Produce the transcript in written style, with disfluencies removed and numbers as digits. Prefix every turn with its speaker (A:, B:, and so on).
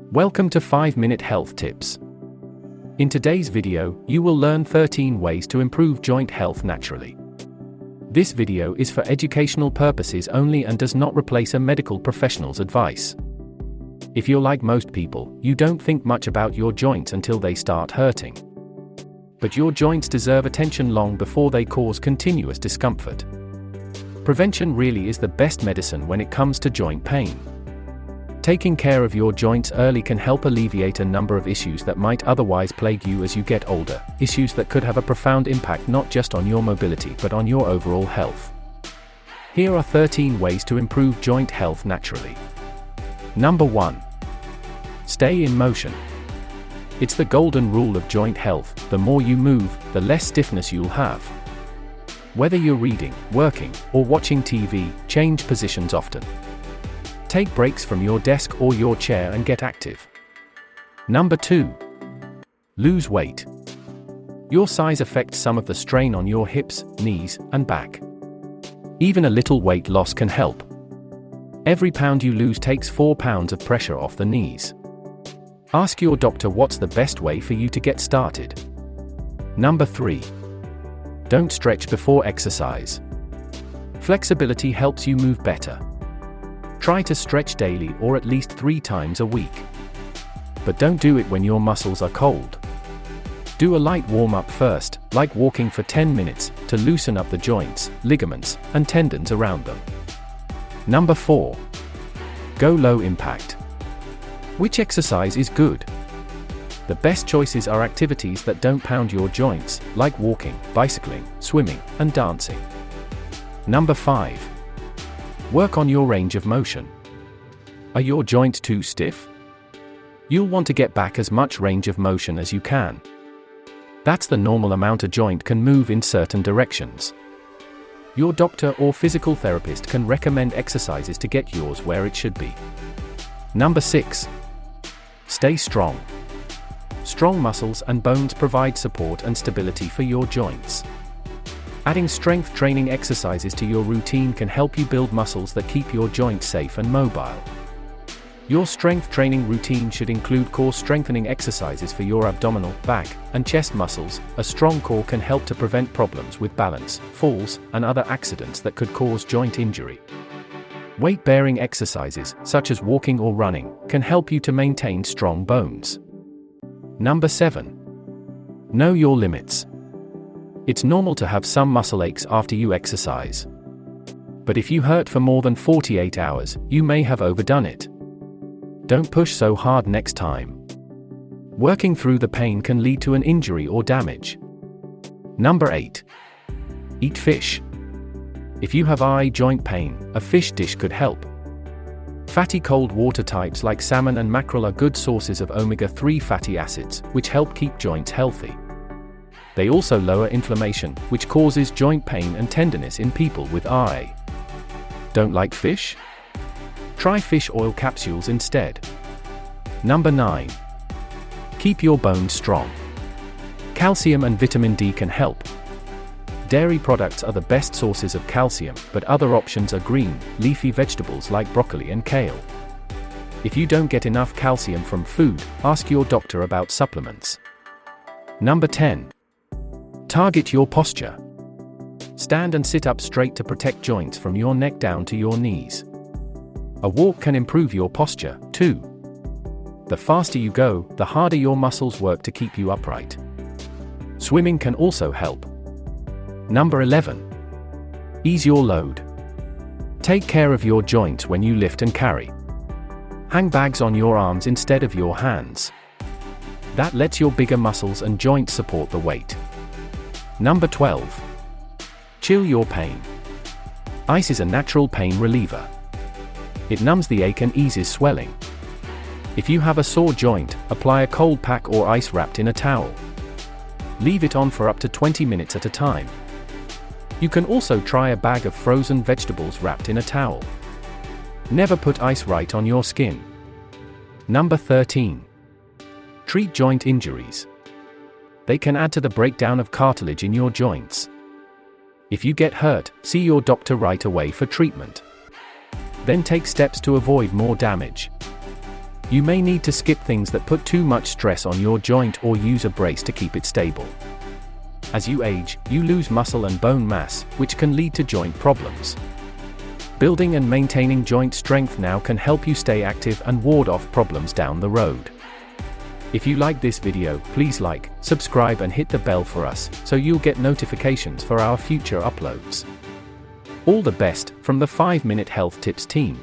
A: Welcome to 5-Minute Health Tips. In today's video, you will learn 13 ways to improve joint health naturally. This video is for educational purposes only and does not replace a medical professional's advice. If you're like most people, you don't think much about your joints until they start hurting. But your joints deserve attention long before they cause continuous discomfort. Prevention really is the best medicine when it comes to joint pain. Taking care of your joints early can help alleviate a number of issues that might otherwise plague you as you get older, issues that could have a profound impact not just on your mobility but on your overall health. Here are 13 ways to improve joint health naturally. Number 1. Stay in motion. It's the golden rule of joint health: the more you move, the less stiffness you'll have. Whether you're reading, working, or watching TV, change positions often. Take breaks from your desk or your chair and get active. Number 2. Lose weight. Your size affects some of the strain on your hips, knees, and back. Even a little weight loss can help. Every pound you lose takes 4 pounds of pressure off the knees. Ask your doctor what's the best way for you to get started. Number 3. Don't stretch before exercise. Flexibility helps you move better. Try to stretch daily or at least 3 times a week. But don't do it when your muscles are cold. Do a light warm-up first, like walking for 10 minutes, to loosen up the joints, ligaments, and tendons around them. Number 4. Go low impact. Which exercise is good? The best choices are activities that don't pound your joints, like walking, bicycling, swimming, and dancing. Number 5. Work on your range of motion. Are your joints too stiff? You'll want to get back as much range of motion as you can. That's the normal amount a joint can move in certain directions. Your doctor or physical therapist can recommend exercises to get yours where it should be. Number 6. Stay strong. Strong muscles and bones provide support and stability for your joints. Adding strength training exercises to your routine can help you build muscles that keep your joints safe and mobile. Your strength training routine should include core strengthening exercises for your abdominal, back, and chest muscles. A strong core can help to prevent problems with balance, falls, and other accidents that could cause joint injury. Weight-bearing exercises, such as walking or running, can help you to maintain strong bones. Number 7. Know your limits. It's normal to have some muscle aches after you exercise. But if you hurt for more than 48 hours, you may have overdone it. Don't push so hard next time. Working through the pain can lead to an injury or damage. Number 8. Eat fish. If you have joint pain, a fish dish could help. Fatty cold water types like salmon and mackerel are good sources of omega-3 fatty acids, which help keep joints healthy. They also lower inflammation, which causes joint pain and tenderness in people with RA. Don't like fish? Try fish oil capsules instead. Number 9. Keep your bones strong. Calcium and vitamin D can help. Dairy products are the best sources of calcium, but other options are green, leafy vegetables like broccoli and kale. If you don't get enough calcium from food, ask your doctor about supplements. Number 10. Target your posture. Stand and sit up straight to protect joints from your neck down to your knees. A walk can improve your posture, too. The faster you go, the harder your muscles work to keep you upright. Swimming can also help. Number 11. Ease your load. Take care of your joints when you lift and carry. Hang bags on your arms instead of your hands. That lets your bigger muscles and joints support the weight. Number 12. Chill your pain. Ice is a natural pain reliever. It numbs the ache and eases swelling. If you have a sore joint, apply a cold pack or ice wrapped in a towel. Leave it on for up to 20 minutes at a time. You can also try a bag of frozen vegetables wrapped in a towel. Never put ice right on your skin. Number 13. Treat joint injuries. They can add to the breakdown of cartilage in your joints. If you get hurt, see your doctor right away for treatment. Then take steps to avoid more damage. You may need to skip things that put too much stress on your joint or use a brace to keep it stable. As you age, you lose muscle and bone mass, which can lead to joint problems. Building and maintaining joint strength now can help you stay active and ward off problems down the road. If you like this video, please like, subscribe and hit the bell for us, so you'll get notifications for our future uploads. All the best from the 5-Minute Health Tips team.